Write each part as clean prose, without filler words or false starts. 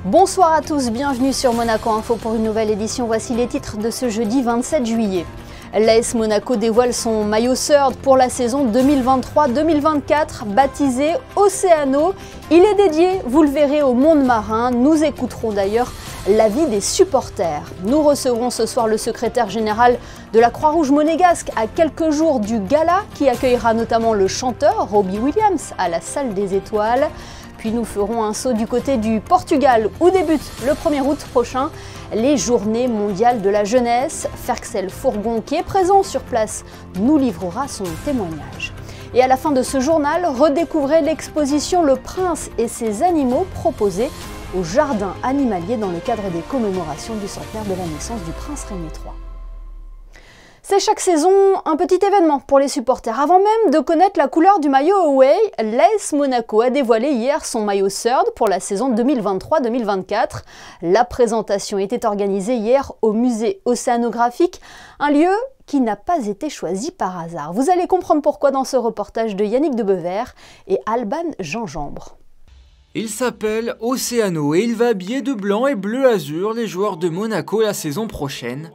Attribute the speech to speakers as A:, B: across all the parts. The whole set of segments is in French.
A: Bonsoir à tous, bienvenue sur Monaco Info pour une nouvelle édition. Voici les titres de ce jeudi 27 juillet. L'AS Monaco dévoile son maillot third pour la saison 2023-2024, baptisé Océano. Il est dédié, vous le verrez, au monde marin. Nous écouterons d'ailleurs l'avis des supporters. Nous recevrons ce soir le secrétaire général de la Croix-Rouge monégasque à quelques jours du gala qui accueillera notamment le chanteur Robbie Williams à la Salle des Étoiles. Puis nous ferons un saut du côté du Portugal où débutent le 1er août prochain les Journées mondiales de la jeunesse. Ferxel Fourgon, qui est présent sur place, nous livrera son témoignage. Et à la fin de ce journal, redécouvrez l'exposition Le Prince et ses animaux proposée au jardin animalier dans le cadre des commémorations du centenaire de la naissance du prince Rémi III. C'est chaque saison un petit événement pour les supporters. Avant même de connaître la couleur du maillot away, l'AS Monaco a dévoilé hier son maillot third pour la saison 2023-2024. La présentation était organisée hier au musée océanographique, un lieu qui n'a pas été choisi par hasard. Vous allez comprendre pourquoi dans ce reportage de Yannick Debevert et Alban Gingembre.
B: Il s'appelle Océano et il va habiller de blanc et bleu azur les joueurs de Monaco la saison prochaine.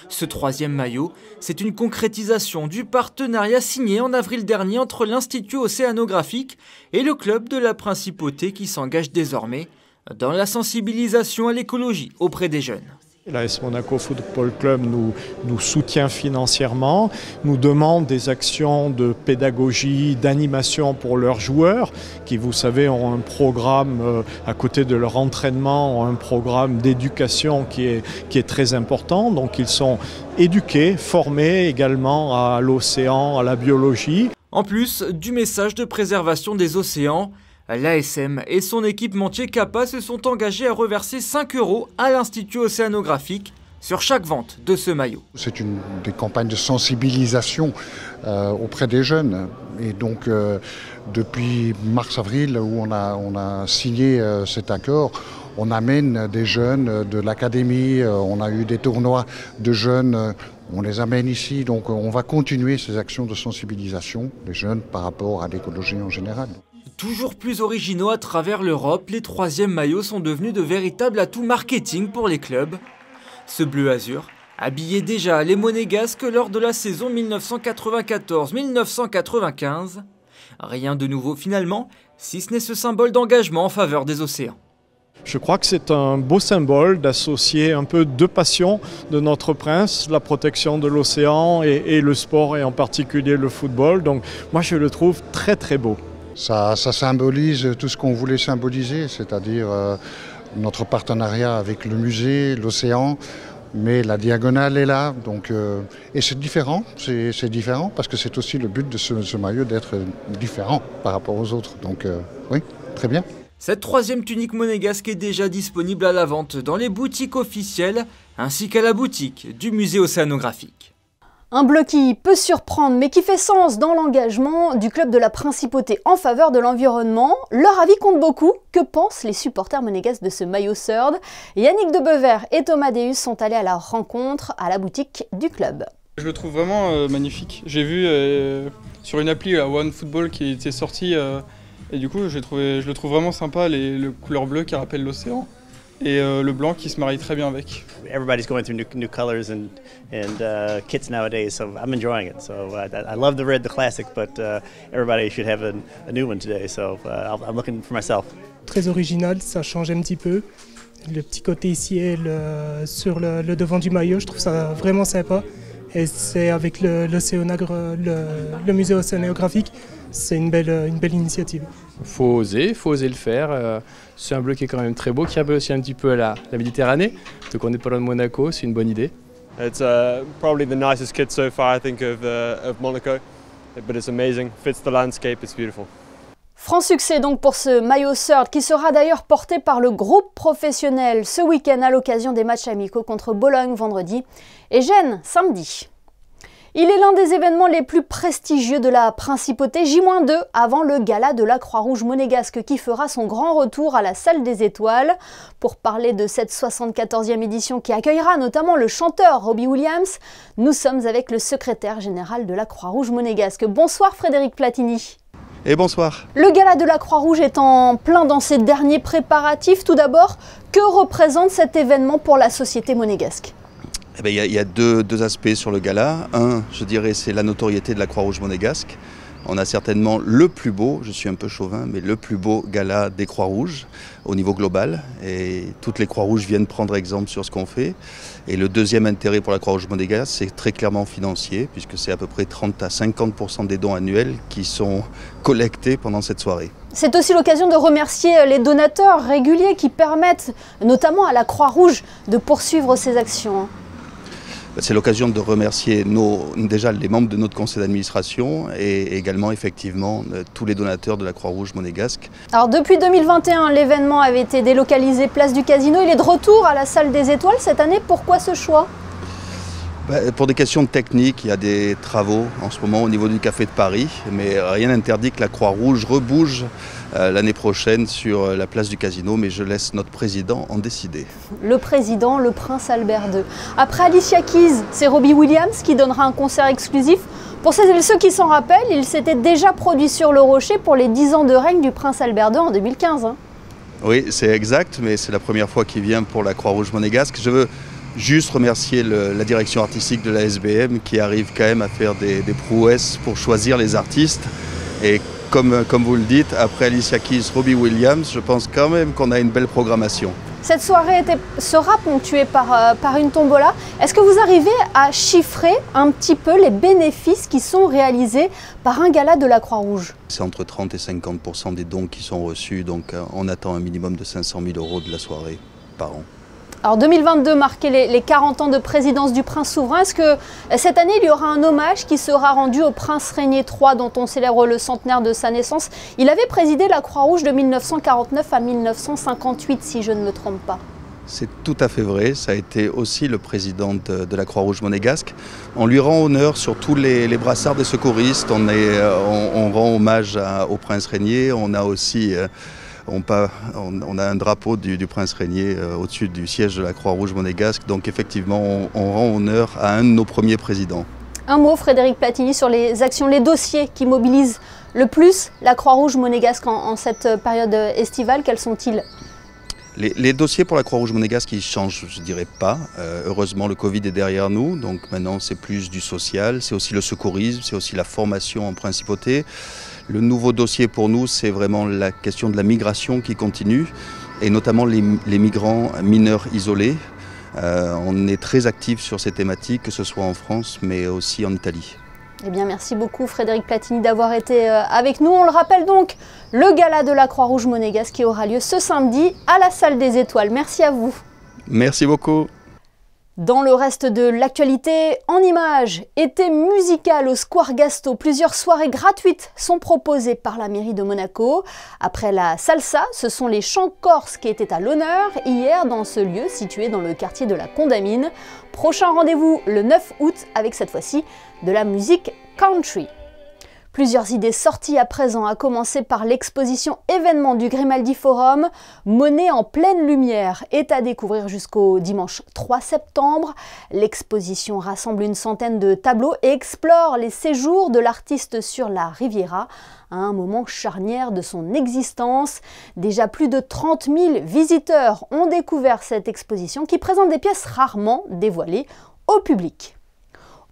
B: Ce troisième maillot, c'est une concrétisation du partenariat signé en avril dernier entre l'Institut océanographique et le club de la Principauté qui s'engage désormais dans la sensibilisation à l'écologie auprès des jeunes.
C: L'AS Monaco Football Club nous soutient financièrement, nous demande des actions de pédagogie, d'animation pour leurs joueurs qui, vous savez, ont un programme à côté de leur entraînement, ont un programme d'éducation qui est très important. Donc ils sont éduqués, formés également à l'océan, à la biologie.
B: En plus du message de préservation des océans, l'ASM et son équipementier Kappa se sont engagés à reverser 5 € à l'Institut océanographique sur chaque vente de ce maillot.
D: C'est des campagnes de sensibilisation auprès des jeunes. Et donc depuis mars-avril où on a signé cet accord, on amène des jeunes de l'académie, on a eu des tournois de jeunes, on les amène ici. Donc on va continuer ces actions de sensibilisation des jeunes par rapport à l'écologie en général.
B: Toujours plus originaux à travers l'Europe, les troisièmes maillots sont devenus de véritables atouts marketing pour les clubs. Ce bleu azur habillait déjà les Monégasques lors de la saison 1994-1995. Rien de nouveau finalement, si ce n'est ce symbole d'engagement en faveur des océans.
C: Je crois que c'est un beau symbole d'associer un peu deux passions de notre prince, la protection de l'océan et le sport et en particulier le football. Donc moi je le trouve très très beau.
D: Ça symbolise tout ce qu'on voulait symboliser, c'est-à-dire notre partenariat avec le musée, l'océan, mais la diagonale est là. Donc, et c'est différent parce que c'est aussi le but de ce maillot d'être différent par rapport aux autres. Donc oui, très bien.
B: Cette troisième tunique monégasque est déjà disponible à la vente dans les boutiques officielles ainsi qu'à la boutique du musée océanographique.
A: Un bleu qui peut surprendre mais qui fait sens dans l'engagement du club de la Principauté en faveur de l'environnement. Leur avis compte beaucoup. Que pensent les supporters monégasques de ce maillot third? Yannick Debevert et Thomas Deus sont allés à la rencontre à la boutique du club.
E: Je le trouve vraiment magnifique. J'ai vu sur une appli OneFootball qui était sortie et du coup je le trouve vraiment sympa, les couleurs bleues qui rappellent l'océan. Et le blanc qui se marie très bien avec.
F: Everybody's going through new colors and kits nowadays, so I'm enjoying it. So I love the red, the classic, but everybody should have a new one today. So I'm looking for myself.
G: Très original, ça change un petit peu. Le petit côté ici sur le devant du maillot, je trouve ça vraiment sympa. Et c'est avec le musée océanographique, c'est une belle initiative.
H: Faut oser le faire. C'est un bleu qui est quand même très beau, qui rappelle aussi un petit peu la Méditerranée. Donc on n'est pas loin de Monaco, c'est une bonne idée.
I: It's probably the nicest kit so far, I think, of Monaco. But it's amazing, fits the landscape, it's beautiful.
A: Franc succès donc pour ce maillot third qui sera d'ailleurs porté par le groupe professionnel ce week-end à l'occasion des matchs amicaux contre Bologne vendredi et Gênes samedi. Il est l'un des événements les plus prestigieux de la Principauté, J-2 avant le gala de la Croix-Rouge monégasque qui fera son grand retour à la Salle des Étoiles. Pour parler de cette 74e édition qui accueillera notamment le chanteur Robbie Williams, nous sommes avec le secrétaire général de la Croix-Rouge monégasque. Bonsoir Frédéric Platini.
J: Et bonsoir.
A: Le gala de la Croix-Rouge est en plein dans ses derniers préparatifs. Tout d'abord, que représente cet événement pour la société monégasque ?
J: Eh bien, il y a deux aspects sur le gala. Un, je dirais, c'est la notoriété de la Croix-Rouge monégasque. On a certainement le plus beau, je suis un peu chauvin, mais le plus beau gala des Croix-Rouges au niveau global. Et toutes les Croix-Rouges viennent prendre exemple sur ce qu'on fait. Et le deuxième intérêt pour la Croix-Rouge monégasque, c'est très clairement financier, puisque c'est à peu près 30 à 50% des dons annuels qui sont collectés pendant cette soirée.
A: C'est aussi l'occasion de remercier les donateurs réguliers qui permettent notamment à la Croix-Rouge de poursuivre ses actions.
J: C'est l'occasion de remercier déjà les membres de notre conseil d'administration et également effectivement tous les donateurs de la Croix-Rouge monégasque.
A: Alors depuis 2021, l'événement avait été délocalisé place du Casino. Il est de retour à la salle des Étoiles cette année. Pourquoi ce choix ?
J: Pour des questions techniques, il y a des travaux en ce moment au niveau du Café de Paris, mais rien n'interdit que la Croix-Rouge rebouge l'année prochaine sur la place du Casino, mais je laisse notre président en décider.
A: Le président, le prince Albert II. Après Alicia Keys, c'est Robbie Williams qui donnera un concert exclusif. Pour ceux qui s'en rappellent, il s'était déjà produit sur le Rocher pour les 10 ans de règne du prince Albert II en 2015.
J: Oui, c'est exact, mais c'est la première fois qu'il vient pour la Croix-Rouge monégasque. Je veux juste remercier la direction artistique de la SBM qui arrive quand même à faire des prouesses pour choisir les artistes. Et comme vous le dites, après Alicia Keys, Robbie Williams, je pense quand même qu'on a une belle programmation.
A: Cette soirée sera ponctuée par une tombola. Est-ce que vous arrivez à chiffrer un petit peu les bénéfices qui sont réalisés par un gala de la Croix-Rouge ?
J: C'est entre 30 et 50% des dons qui sont reçus, donc on attend un minimum de 500 000 € de la soirée par an.
A: Alors 2022 marquait les 40 ans de présidence du prince souverain. Est-ce que cette année, il y aura un hommage qui sera rendu au prince Régnier III, dont on célèbre le centenaire de sa naissance? Il avait présidé la Croix-Rouge de 1949 à 1958, si je ne me trompe pas.
J: C'est tout à fait vrai, ça a été aussi le président de la Croix-Rouge monégasque. On lui rend honneur sur tous les brassards des secouristes, on rend hommage au prince Régnier, on a aussi... On a un drapeau du prince Régnier au-dessus du siège de la Croix-Rouge monégasque, donc effectivement on rend honneur à un de nos premiers présidents.
A: Un mot, Frédéric Platini, sur les actions, les dossiers qui mobilisent le plus la Croix-Rouge monégasque en cette période estivale, quels sont-ils ?
J: Les dossiers pour la Croix-Rouge monégasque, ils ne changent, je ne dirais pas. Heureusement, le Covid est derrière nous, donc maintenant c'est plus du social, c'est aussi le secourisme, c'est aussi la formation en principauté. Le nouveau dossier pour nous, c'est vraiment la question de la migration qui continue, et notamment les migrants mineurs isolés. On est très actifs sur ces thématiques, que ce soit en France, mais aussi en Italie.
A: Eh bien, merci beaucoup Frédéric Platini d'avoir été avec nous. On le rappelle donc, le gala de la Croix-Rouge monégasque qui aura lieu ce samedi à la salle des Étoiles. Merci à vous.
J: Merci beaucoup.
A: Dans le reste de l'actualité, en images, été musical au Square Gasto. Plusieurs soirées gratuites sont proposées par la mairie de Monaco. Après la salsa, ce sont les chants corses qui étaient à l'honneur hier dans ce lieu situé dans le quartier de la Condamine. Prochain rendez-vous le 9 août avec cette fois-ci de la musique country. Plusieurs idées sorties à présent, à commencer par l'exposition événement du Grimaldi Forum. Monet en pleine lumière est à découvrir jusqu'au dimanche 3 septembre. L'exposition rassemble une centaine de tableaux et explore les séjours de l'artiste sur la Riviera, à un moment charnière de son existence. Déjà plus de 30 000 visiteurs ont découvert cette exposition qui présente des pièces rarement dévoilées au public.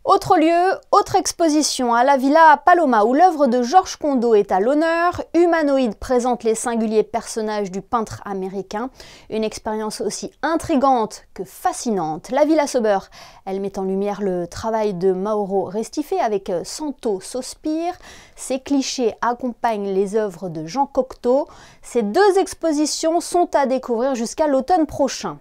A: Autre lieu, autre exposition à la Villa Paloma où l'œuvre de Georges Condo est à l'honneur. Humanoïde présente les singuliers personnages du peintre américain. Une expérience aussi intrigante que fascinante. La Villa Sauber, elle met en lumière le travail de Mauro Restife avec Santo Sospir. Ces clichés accompagnent les œuvres de Jean Cocteau. Ces deux expositions sont à découvrir jusqu'à l'automne prochain.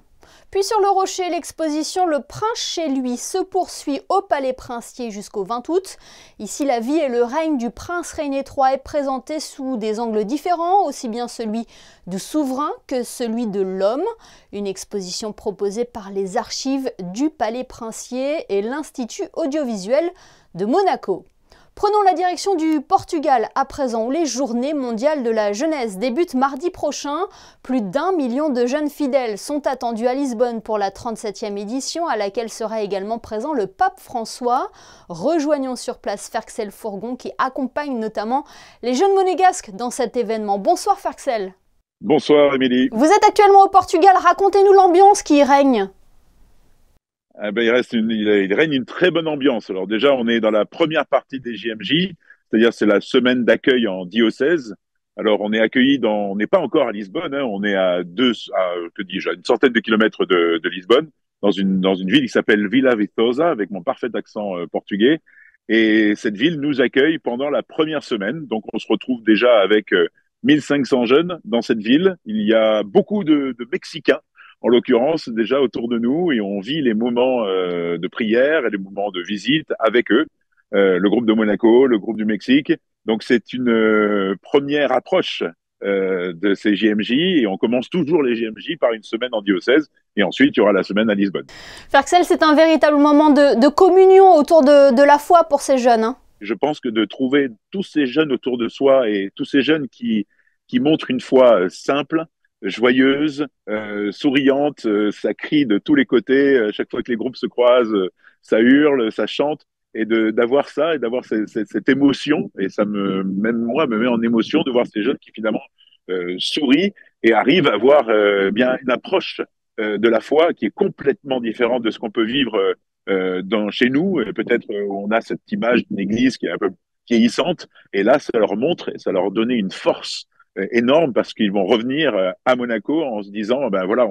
A: Puis sur le Rocher, l'exposition Le Prince chez lui se poursuit au Palais Princier jusqu'au 20 août. Ici, la vie et le règne du prince Régnier III est présenté sous des angles différents, aussi bien celui du souverain que celui de l'homme. Une exposition proposée par les archives du Palais Princier et l'Institut audiovisuel de Monaco. Prenons la direction du Portugal à présent, où les journées mondiales de la jeunesse débutent mardi prochain. Plus d'1 million de jeunes fidèles sont attendus à Lisbonne pour la 37e édition, à laquelle sera également présent le pape François. Rejoignons sur place Ferxel Fourgon qui accompagne notamment les jeunes monégasques dans cet événement. Bonsoir Ferxel.
K: Bonsoir Émilie.
A: Vous êtes actuellement au Portugal, racontez-nous l'ambiance qui y règne.
K: Il règne une très bonne ambiance. Alors déjà, on est dans la première partie des JMJ, c'est-à-dire c'est la semaine d'accueil en diocèse. Alors on est accueilli on n'est pas encore à Lisbonne, hein, on est à une centaine de kilomètres de Lisbonne, dans une ville qui s'appelle Vila Viçosa, avec mon parfait accent portugais. Et cette ville nous accueille pendant la première semaine. Donc on se retrouve déjà avec 1500 jeunes dans cette ville. Il y a beaucoup de Mexicains, en l'occurrence, déjà autour de nous, et on vit les moments de prière et les moments de visite avec eux, le groupe de Monaco, le groupe du Mexique. Donc c'est une première approche de ces JMJ, et on commence toujours les JMJ par une semaine en diocèse, et ensuite il y aura la semaine à Lisbonne.
A: Ferxel, c'est un véritable moment de communion autour de la foi pour ces jeunes, hein.
K: Je pense que de trouver tous ces jeunes autour de soi, et tous ces jeunes qui montrent une foi simple, joyeuse, souriante, ça crie de tous les côtés. Chaque fois que les groupes se croisent, ça hurle, ça chante. Et d'avoir ça, et d'avoir cette émotion, et même moi, me met en émotion de voir ces jeunes qui finalement sourient et arrivent à avoir bien une approche de la foi qui est complètement différente de ce qu'on peut vivre chez nous. Peut-être on a cette image d'une église qui est un peu vieillissante, et là, ça leur montre, et ça leur donne une force énorme, parce qu'ils vont revenir à Monaco en se disant, ben voilà,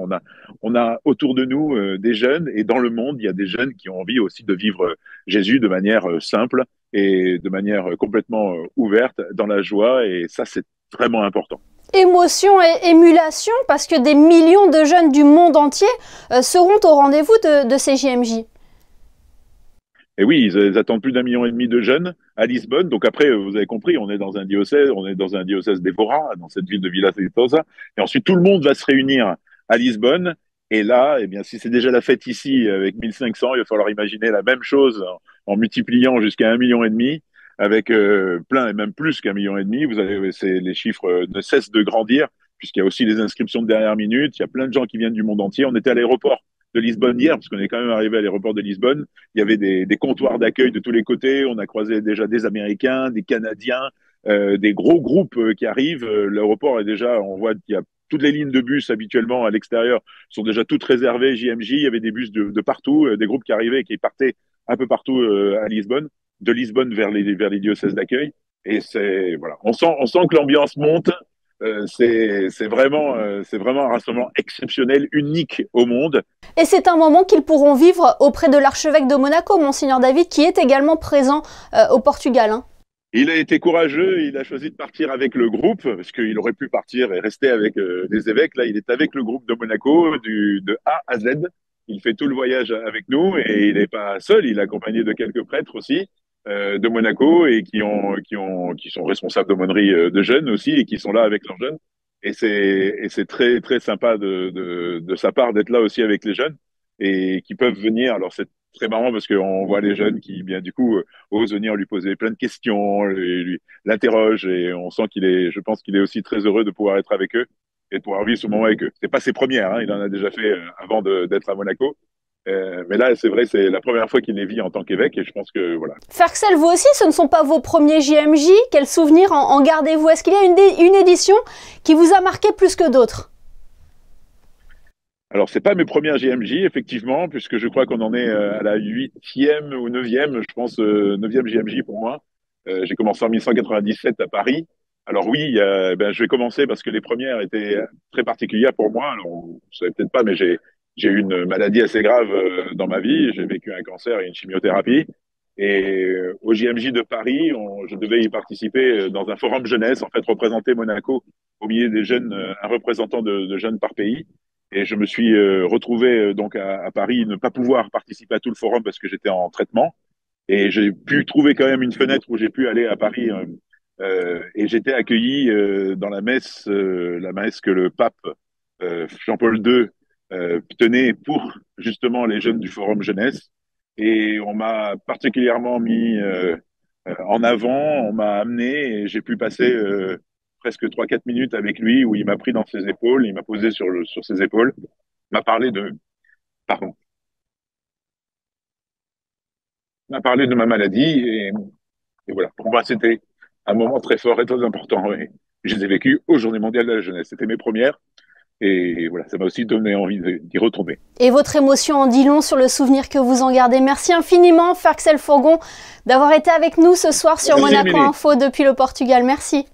K: on a autour de nous des jeunes, et dans le monde, il y a des jeunes qui ont envie aussi de vivre Jésus de manière simple et de manière complètement ouverte, dans la joie, et ça, c'est vraiment important.
A: Émotion et émulation, parce que des millions de jeunes du monde entier seront au rendez-vous de ces JMJ.
K: Et oui, ils attendent plus d'1,5 million de jeunes à Lisbonne. Donc après, vous avez compris, on est dans un diocèse d'Evora, dans cette ville de Vila Viçosa. Et ensuite, tout le monde va se réunir à Lisbonne. Et là, eh bien, si c'est déjà la fête ici avec 1500, il va falloir imaginer la même chose en multipliant jusqu'à 1,5 million, avec plein, et même plus qu'1,5 million. Les chiffres ne cessent de grandir, puisqu'il y a aussi les inscriptions de dernière minute. Il y a plein de gens qui viennent du monde entier. On était à l'aéroport de Lisbonne hier, parce qu'on est quand même arrivé à l'aéroport de Lisbonne. Il y avait des comptoirs d'accueil de tous les côtés. On a croisé déjà des Américains, des Canadiens, des gros groupes qui arrivent. L'aéroport est déjà, on voit qu'il y a toutes les lignes de bus habituellement à l'extérieur sont déjà toutes réservées JMJ. Il y avait des bus de partout, des groupes qui arrivaient et qui partaient un peu partout à Lisbonne, de Lisbonne vers les diocèses d'accueil. Et voilà, on sent que l'ambiance monte. C'est vraiment un rassemblement exceptionnel, unique au monde.
A: Et c'est un moment qu'ils pourront vivre auprès de l'archevêque de Monaco, Monseigneur David, qui est également présent au Portugal, hein.
K: Il a été courageux, il a choisi de partir avec le groupe, parce qu'il aurait pu partir et rester avec les évêques. Là, il est avec le groupe de Monaco, de A à Z. Il fait tout le voyage avec nous, et il n'est pas seul, il est accompagné de quelques prêtres aussi de Monaco, et qui sont responsables d'aumônerie de jeunes aussi, et qui sont là avec leurs jeunes. Et c'est très très sympa de sa part d'être là aussi avec les jeunes, et qui peuvent venir. Alors c'est très marrant parce qu'on voit les jeunes qui, bien du coup, osent venir lui poser plein de questions, l'interrogent, et on sent je pense qu'il est aussi très heureux de pouvoir être avec eux et de pouvoir vivre ce moment avec eux. C'est pas ses premières, hein, il en a déjà fait avant d'être à Monaco. Mais là, c'est vrai, c'est la première fois qu'il les vit en tant qu'évêque, et je pense que voilà.
A: Ferxel, vous aussi, ce ne sont pas vos premiers JMJ. Quel souvenir en gardez-vous? Est-ce qu'il y a une édition qui vous a marqué plus que d'autres?
K: Alors, c'est pas mes premières JMJ, effectivement, puisque je crois qu'on en est à la 8e ou 9e, je pense, 9e JMJ pour moi. J'ai commencé en 1997 à Paris. Alors oui, je vais commencer parce que les premières étaient très particulières pour moi. Alors, vous savez peut-être pas, mais j'ai eu une maladie assez grave dans ma vie. J'ai vécu un cancer et une chimiothérapie. Et au JMJ de Paris, je devais y participer dans un forum jeunesse, en fait, représenter Monaco au milieu des jeunes, un représentant de jeunes par pays. Et je me suis retrouvé donc à Paris, ne pas pouvoir participer à tout le forum parce que j'étais en traitement. Et j'ai pu trouver quand même une fenêtre où j'ai pu aller à Paris. Et j'étais accueilli dans la messe que le pape Jean-Paul II tenait pour justement les jeunes du forum jeunesse. Et on m'a particulièrement mis en avant, on m'a amené et j'ai pu passer presque 3-4 minutes avec lui où il m'a pris dans ses épaules, il m'a posé sur ses épaules, m'a parlé pardon, m'a parlé de ma maladie et voilà. Pour moi, c'était un moment très fort et très important. Et je les ai vécus aux Journées mondiales de la jeunesse. C'était mes premières. Et voilà, ça m'a aussi donné envie d'y retourner.
A: Et votre émotion en dit long sur le souvenir que vous en gardez. Merci infiniment, Ferxel Fourgon, d'avoir été avec nous ce soir sur Monaco Info depuis le Portugal. Merci.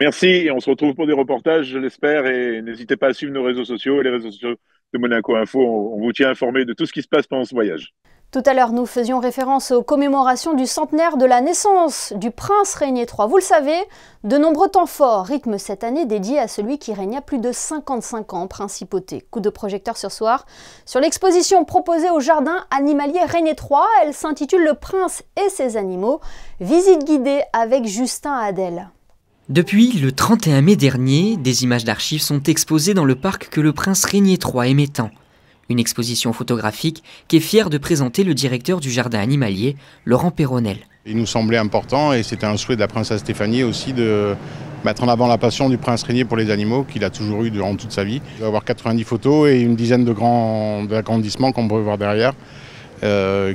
K: Merci, et on se retrouve pour des reportages, je l'espère, et n'hésitez pas à suivre nos réseaux sociaux et les réseaux sociaux de Monaco Info. On vous tient informé de tout ce qui se passe pendant ce voyage.
A: Tout à l'heure, nous faisions référence aux commémorations du centenaire de la naissance du prince Régnier III. Vous le savez, de nombreux temps forts rythment cette année dédiée à celui qui régna plus de 55 ans en principauté. Coup de projecteur ce soir sur l'exposition proposée au jardin animalier Régnier III. Elle s'intitule « Le prince et ses animaux ». Visite guidée avec Justin Adel.
L: Depuis le 31 mai dernier, des images d'archives sont exposées dans le parc que le prince Régnier III aimait tant. Une exposition photographique qui est fière de présenter le directeur du jardin animalier, Laurent Péronnel.
M: Il nous semblait important, et c'était un souhait de la princesse Stéphanie aussi, de mettre en avant la passion du prince Régnier pour les animaux, qu'il a toujours eu durant toute sa vie. Il va y avoir 90 photos et une dizaine d'agrandissements qu'on peut voir derrière,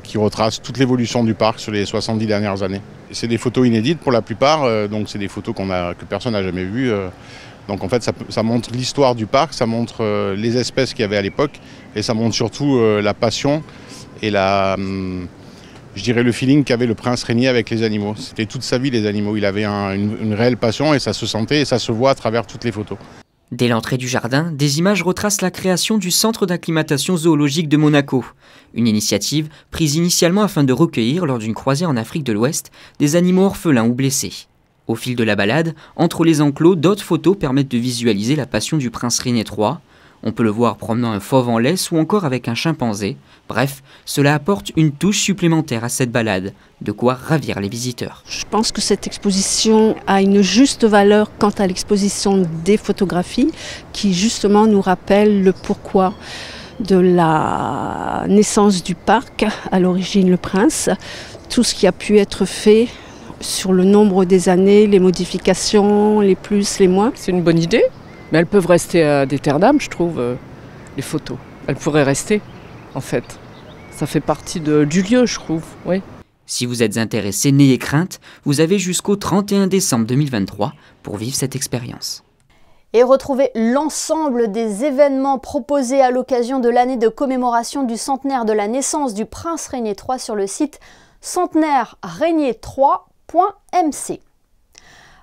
M: qui retracent toute l'évolution du parc sur les 70 dernières années. C'est des photos inédites pour la plupart, donc c'est des photos que personne n'a jamais vues. Donc en fait, ça montre l'histoire du parc, ça montre les espèces qu'il y avait à l'époque, et ça montre surtout la passion et je dirais le feeling qu'avait le prince Régnier avec les animaux. C'était toute sa vie les animaux, il avait une réelle passion et ça se sentait et ça se voit à travers toutes les photos.
L: Dès l'entrée du jardin, des images retracent la création du centre d'acclimatation zoologique de Monaco. Une initiative prise initialement afin de recueillir, lors d'une croisée en Afrique de l'Ouest, des animaux orphelins ou blessés. Au fil de la balade, entre les enclos, d'autres photos permettent de visualiser la passion du prince Régnier III. On peut le voir promenant un fauve en laisse ou encore avec un chimpanzé. Bref, cela apporte une touche supplémentaire à cette balade, de quoi ravir les visiteurs.
N: Je pense que cette exposition a une juste valeur quant à l'exposition des photographies qui justement nous rappelle le pourquoi de la naissance du parc, à l'origine le prince, tout ce qui a pu être fait sur le nombre des années, les modifications, les plus, les moins.
O: C'est une bonne idée, mais elles peuvent rester à d'Éternam, je trouve, les photos. Elles pourraient rester, en fait. Ça fait partie du lieu, je trouve, oui.
L: Si vous êtes intéressé, n'ayez crainte, vous avez jusqu'au 31 décembre 2023 pour vivre cette expérience.
A: Et retrouvez l'ensemble des événements proposés à l'occasion de l'année de commémoration du centenaire de la naissance du prince Régnier III sur le site centenaire-régnier3.mc.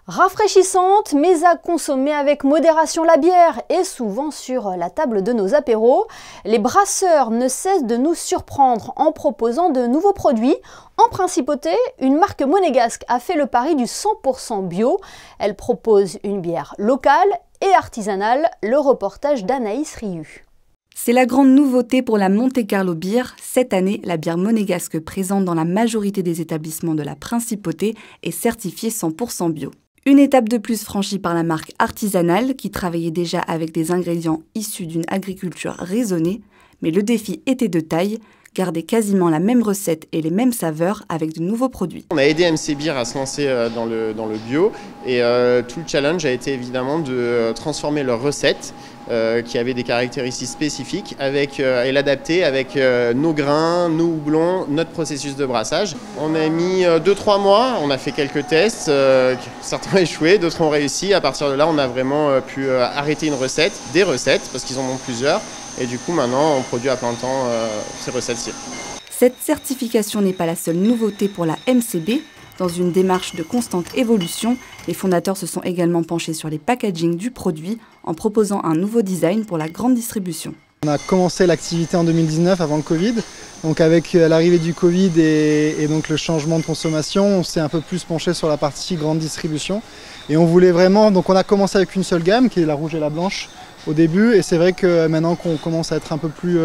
A: Rafraîchissante, mais à consommer avec modération, la bière est souvent sur la table de nos apéros. Les brasseurs ne cessent de nous surprendre en proposant de nouveaux produits. En principauté, une marque monégasque a fait le pari du 100% bio. Elle propose une bière locale et artisanale. Le reportage d'Anaïs Riu.
P: C'est la grande nouveauté pour la Monte Carlo Beer. Cette année, la bière monégasque présente dans la majorité des établissements de la Principauté est certifiée 100% bio. Une étape de plus franchie par la marque artisanale qui travaillait déjà avec des ingrédients issus d'une agriculture raisonnée, mais le défi était de taille, garder quasiment la même recette et les mêmes saveurs avec de nouveaux produits.
Q: On a aidé MC Beer à se lancer dans le bio et tout le challenge a été évidemment de transformer leurs recettes qui avaient des caractéristiques spécifiques et l'adapter avec nos grains, nos houblons, notre processus de brassage. On a mis 2-3 mois, on a fait quelques tests, certains ont échoué, d'autres ont réussi. À partir de là, on a vraiment pu arrêter des recettes, parce qu'ils en ont plusieurs. Et du coup, maintenant, on produit à plein temps ces recettes-ci.
P: Cette certification n'est pas la seule nouveauté pour la MCB. Dans une démarche de constante évolution, les fondateurs se sont également penchés sur les packagings du produit en proposant un nouveau design pour la grande distribution.
R: On a commencé l'activité en 2019 avant le Covid. Donc avec l'arrivée du Covid et donc le changement de consommation, on s'est un peu plus penché sur la partie grande distribution. Et on voulait vraiment, donc on a commencé avec une seule gamme qui est la rouge et la blanche au début, et c'est vrai que maintenant qu'on commence à être un peu plus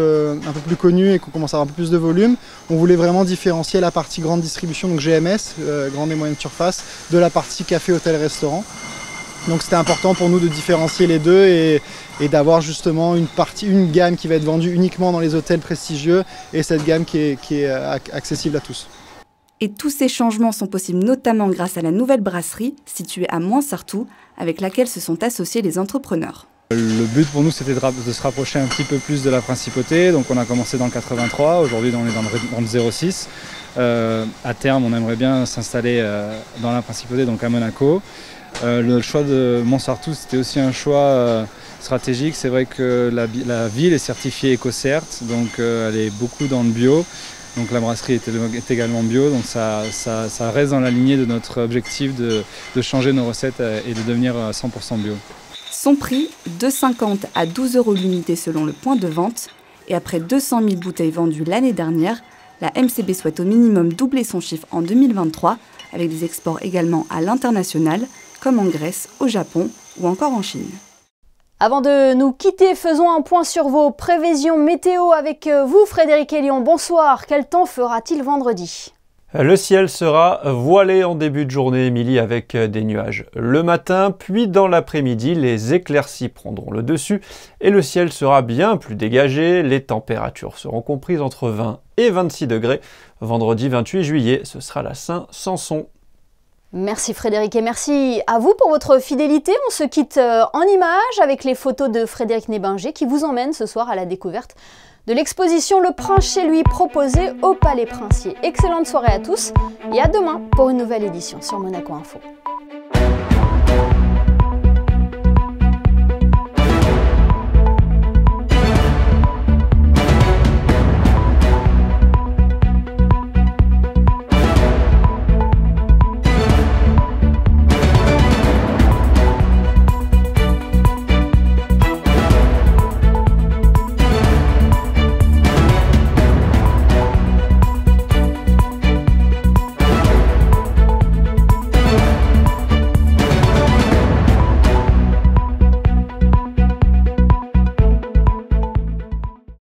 R: connu et qu'on commence à avoir un peu plus de volume, on voulait vraiment différencier la partie grande distribution, donc GMS, grande et moyenne surface, de la partie café, hôtel, restaurant. Donc c'était important pour nous de différencier les deux et d'avoir justement une gamme qui va être vendue uniquement dans les hôtels prestigieux et cette gamme qui est accessible à tous.
P: Et tous ces changements sont possibles notamment grâce à la nouvelle brasserie située à Mointsartou, avec laquelle se sont associés les entrepreneurs.
S: Le but pour nous, c'était de se rapprocher un petit peu plus de la principauté. Donc on a commencé dans le 83, aujourd'hui on est dans le 06. À terme, on aimerait bien s'installer dans la principauté, donc à Monaco. Le choix de Mointsartou, c'était aussi un choix stratégique. C'est vrai que la ville est certifiée EcoCert, donc elle est beaucoup dans le bio. Donc la brasserie est également bio, donc ça reste dans la lignée de notre objectif de changer nos recettes et de devenir 100% bio.
P: Son prix, 2,50 à 12 € l'unité selon le point de vente. Et après 200 000 bouteilles vendues l'année dernière, la MCB souhaite au minimum doubler son chiffre en 2023, avec des exports également à l'international, comme en Grèce, au Japon ou encore en Chine.
A: Avant de nous quitter, faisons un point sur vos prévisions météo avec vous, Frédéric Hélion. Bonsoir, quel temps fera-t-il vendredi ?
T: Le ciel sera voilé en début de journée, Émilie, avec des nuages le matin, puis dans l'après-midi, les éclaircies prendront le dessus et le ciel sera bien plus dégagé. Les températures seront comprises entre 20 et 26 degrés. Vendredi 28 juillet, ce sera la Saint-Samson.
A: Merci Frédéric et merci à vous pour votre fidélité. On se quitte en images avec les photos de Frédéric Nébinger qui vous emmène ce soir à la découverte de l'exposition Le Prince chez lui proposée au Palais Princier. Excellente soirée à tous et à demain pour une nouvelle édition sur Monaco Info.